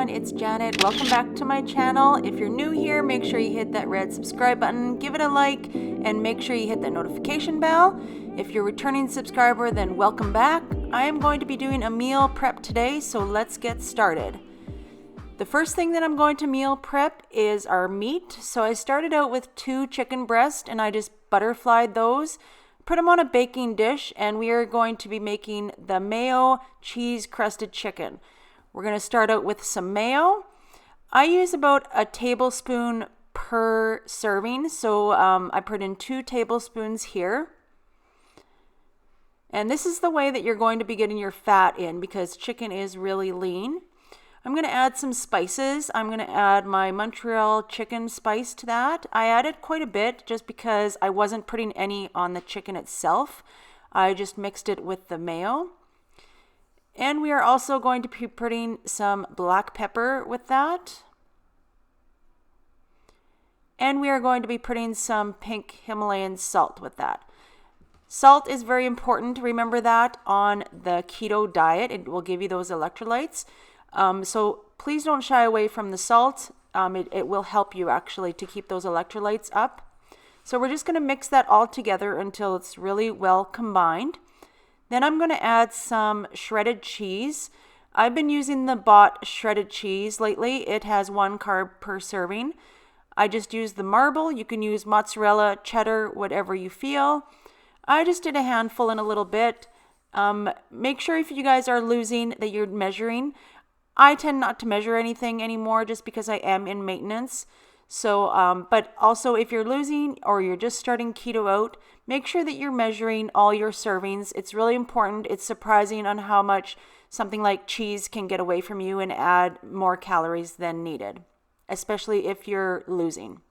everyone, it's Janet. Welcome back to my channel. If you're new here, make sure you hit that red subscribe button, give it a like, and make sure you hit that notification bell. If you're a returning subscriber, then welcome back. I am going to be doing a meal prep today, so let's get started. The first thing that I'm going to meal prep is our meat. So I started out with 2 chicken breasts and I just butterflied those, put them on a baking dish, and we are going to be making the Mayo cheese crusted chicken. We're going to start out with some mayo. I use about a tablespoon per serving, so I put in 2 tablespoons here. And this is the way that you're going to be getting your fat in because chicken is really lean. I'm going to add some spices. I'm going to add my Montreal chicken spice to that. I added quite a bit just because I wasn't putting any on the chicken itself. I just mixed it with the mayo. And we are also going to be putting some black pepper with that. And we are going to be putting some pink Himalayan salt with that. Salt is very important. Remember that on the keto diet. It will give you those electrolytes. So please don't shy away from the salt. It will help you actually to keep those electrolytes up. So we're just going to mix that all together until it's really well combined. Then I'm going to add some shredded cheese. I've been using the bought shredded cheese lately. It has 1 carb per serving. I just use the marble. You can use mozzarella, cheddar, whatever you feel. I just did a handful and a little bit. Make sure if you guys are losing that you're measuring. I tend not to measure anything anymore just because I am in maintenance. So, but also if you're losing or you're just starting keto out, make sure that you're measuring all your servings. It's really important. It's surprising on how much something like cheese can get away from you and add more calories than needed, especially if you're losing.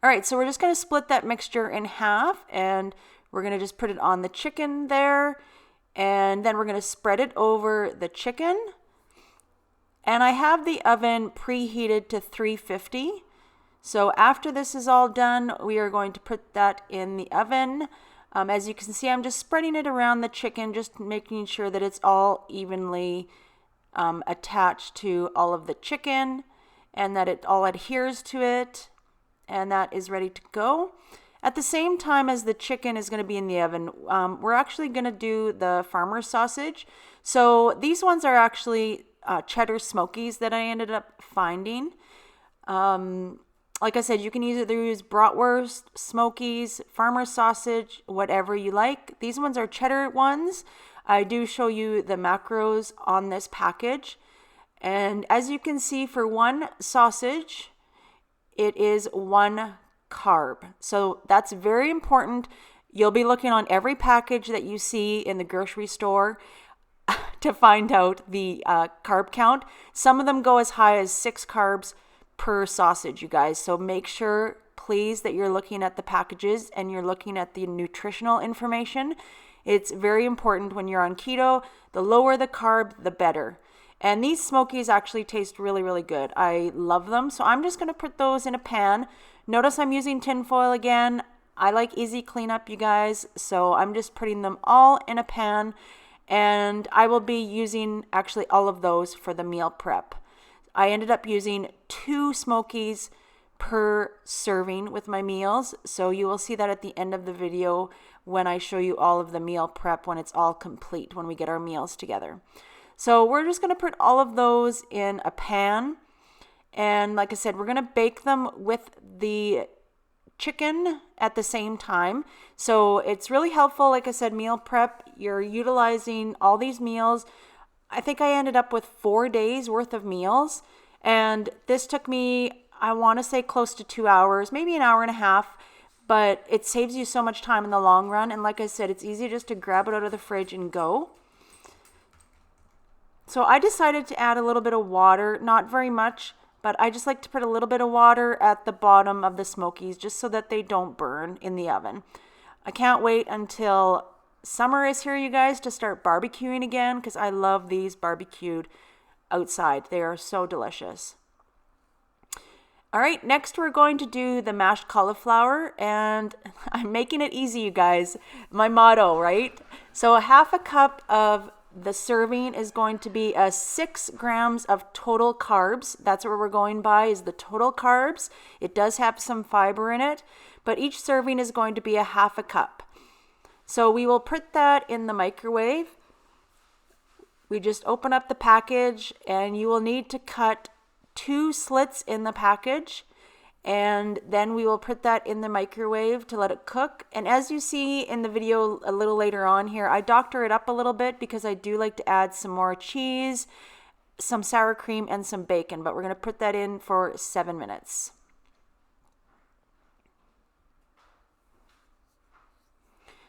All right, so we're just going to split that mixture in half and we're going to just put it on the chicken there. And then we're going to spread it over the chicken. And I have the oven preheated to 350. So after this is all done, we are going to put that in the oven. As you can see, I'm just spreading it around the chicken, just making sure that it's all evenly attached to all of the chicken and that it all adheres to it. And that is ready to go. At the same time as the chicken is going to be in the oven, we're actually going to do the farmer sausage. So these ones are actually cheddar smokies that I ended up finding. Like I said, you can either use bratwurst, smokies, farmer sausage, whatever you like. These ones are cheddar ones. I do show you the macros on this package. And as you can see, for one sausage, it is 1 carb. So that's very important. You'll be looking on every package that you see in the grocery store to find out the carb count. Some of them go as high as 6 carbs per sausage, you guys. So make sure, please, that you're looking at the packages and you're looking at the nutritional information. It's very important when you're on keto. The lower the carb, the better. And these smokies actually taste really, really good. I love them. So I'm just going to put those in a pan. Notice I'm using tin foil again. I like easy cleanup, you guys. So I'm just putting them all in a pan. And I will be using actually all of those for the meal prep. I ended up using 2 smokies per serving with my meals. So you will see that at the end of the video when I show you all of the meal prep when it's all complete, when we get our meals together. So we're just going to put all of those in a pan. And like I said, we're going to bake them with the chicken at the same time. So it's really helpful. Like I said, meal prep, you're utilizing all these meals. I think I ended up with 4 days worth of meals. And this took me, I want to say close to 2 hours, maybe an hour and a half. But it saves you so much time in the long run. And like I said, it's easy just to grab it out of the fridge and go. So I decided to add a little bit of water, not very much, but I just like to put a little bit of water at the bottom of the smokies just so that they don't burn in the oven. I can't wait until summer is here, you guys, to start barbecuing again because I love these barbecued outside. They are so delicious. All right, next we're going to do the mashed cauliflower, and I'm making it easy, you guys. My motto, right? So 1/2 cup of the serving is going to be 6 grams of total carbs. That's what we're going by, is the total carbs. It does have some fiber in it, but each serving is going to be a half a cup. So we will put that in the microwave. We just open up the package, and you will need to cut 2 slits in the package, and then we will put that in the microwave to let it cook. And as you see in the video a little later on here, I doctor it up a little bit because I do like to add some more cheese, some sour cream, and some bacon, but we're going to put that in for 7 minutes.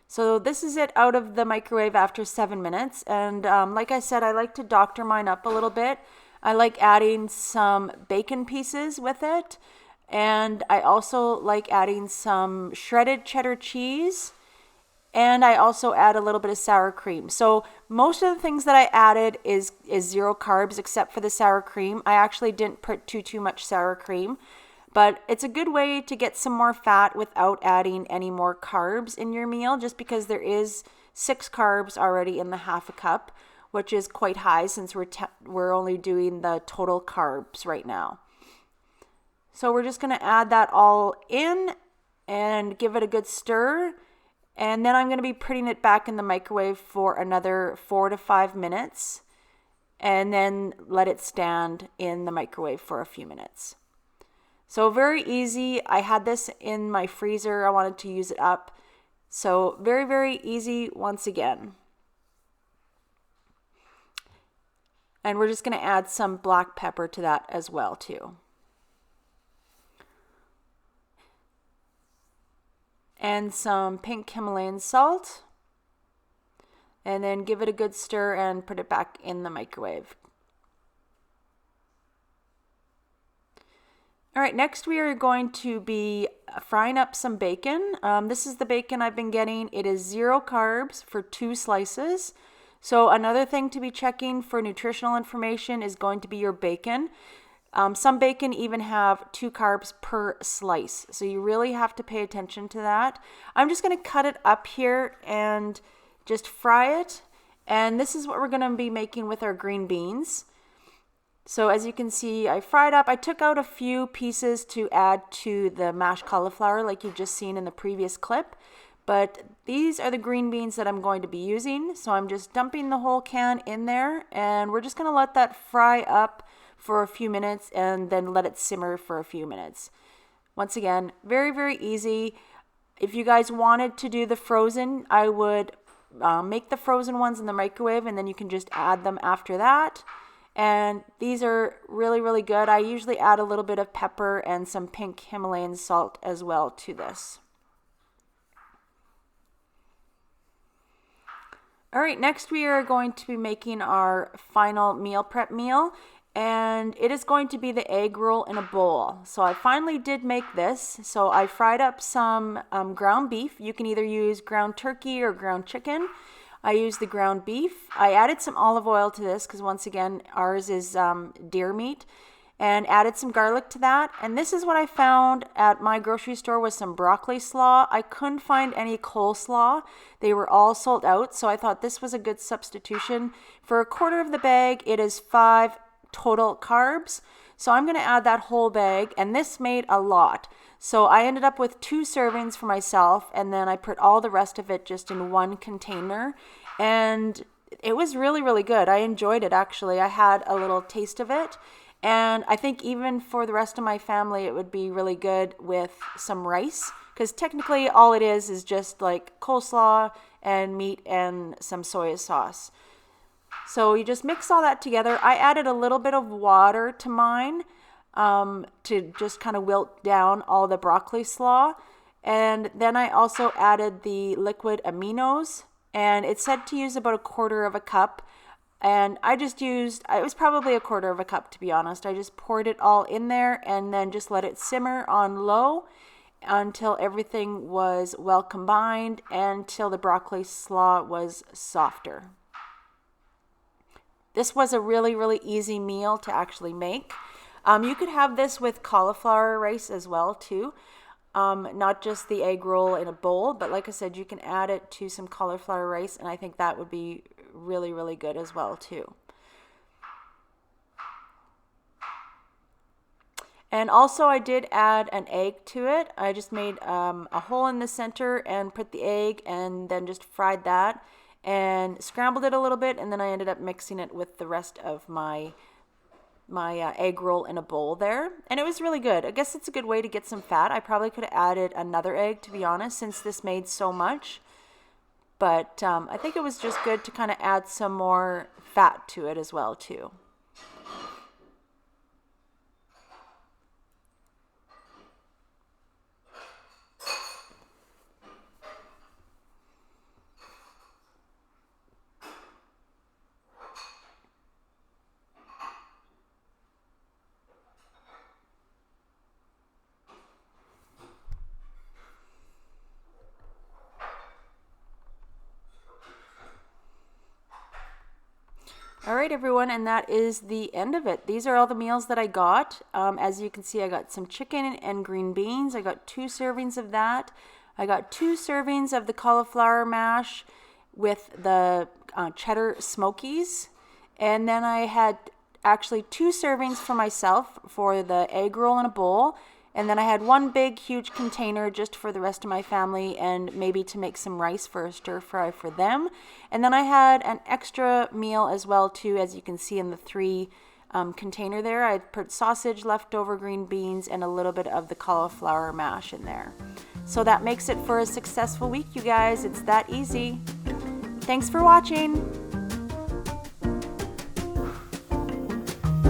So this is it out of the microwave after 7 minutes. And like I said, I like to doctor mine up a little bit. I like adding some bacon pieces with it. And I also like adding some shredded cheddar cheese. And I also add a little bit of sour cream. So most of the things that I added is 0 carbs except for the sour cream. I actually didn't put too much sour cream. But it's a good way to get some more fat without adding any more carbs in your meal, just because there is 6 carbs already in the half a cup, which is quite high since we're only doing the total carbs right now. So we're just going to add that all in and give it a good stir. And then I'm going to be putting it back in the microwave for another 4 to 5 minutes, and then let it stand in the microwave for a few minutes. So very easy. I had this in my freezer. I wanted to use it up. So very, very easy once again. And we're just going to add some black pepper to that as well too. And some pink Himalayan salt. And then give it a good stir and put it back in the microwave. All right, next we are going to be frying up some bacon. This is the bacon I've been getting. It is 0 carbs for 2 slices. So another thing to be checking for nutritional information is going to be your bacon. Some bacon even have 2 carbs per slice. So you really have to pay attention to that. I'm just going to cut it up here and just fry it. And this is what we're going to be making with our green beans. So as you can see, I fried up. I took out a few pieces to add to the mashed cauliflower like you've just seen in the previous clip. But these are the green beans that I'm going to be using. So I'm just dumping the whole can in there, and we're just going to let that fry up for a few minutes and then let it simmer for a few minutes. Once again, very, very easy. If you guys wanted to do the frozen, I would make the frozen ones in the microwave, and then you can just add them after that. And these are really, really good. I usually add a little bit of pepper and some pink Himalayan salt as well to this. All right, next we are going to be making our final meal prep meal, and it is going to be the egg roll in a bowl. So I finally did make this. So I fried up some ground beef. You can either use ground turkey or ground chicken. I used the ground beef. I added some olive oil to this because once again, ours is deer meat, and added some garlic to that. And this is what I found at my grocery store was some broccoli slaw. I couldn't find any coleslaw. They were all sold out. So I thought this was a good substitution. For a quarter of the bag, it is 5 total carbs. So I'm going to add that whole bag, and this made a lot. So I ended up with 2 servings for myself, and then I put all the rest of it just in one container, and it was really, really good. I enjoyed it, actually. I had a little taste of it, and I think even for the rest of my family, it would be really good with some rice, because technically all it is just like coleslaw and meat and some soy sauce. So you just mix all that together. I added a little bit of water to mine to just kind of wilt down all the broccoli slaw. And then I also added the liquid aminos, and it said to use about a quarter of a cup. And I just used, it was probably a quarter of a cup to be honest. I just poured it all in there and then just let it simmer on low until everything was well combined, until the broccoli slaw was softer. This was a really, really easy meal to actually make. You could have this with cauliflower rice as well too. Not just the egg roll in a bowl, but like I said, you can add it to some cauliflower rice, and I think that would be really, really good as well too. And also I did add an egg to it. I just made a hole in the center and put the egg and then just fried that and scrambled it a little bit, and then I ended up mixing it with the rest of my egg roll in a bowl there, and it was really good. I guess it's a good way to get some fat. I probably could have added another egg, to be honest, since this made so much, but I think it was just good to kind of add some more fat to it as well too. All right, everyone, and that is the end of it. These are all the meals that I got. As you can see, I got some chicken and green beans. I got 2 servings of that. I got 2 servings of the cauliflower mash with the cheddar smokies. And then I had actually 2 servings for myself for the egg roll in a bowl. And then I had 1 big, huge container just for the rest of my family and maybe to make some rice for a stir fry for them. And then I had an extra meal as well too, as you can see in the 3 container there. I put sausage, leftover green beans, and a little bit of the cauliflower mash in there. So that makes it for a successful week, you guys. It's that easy. Thanks for watching.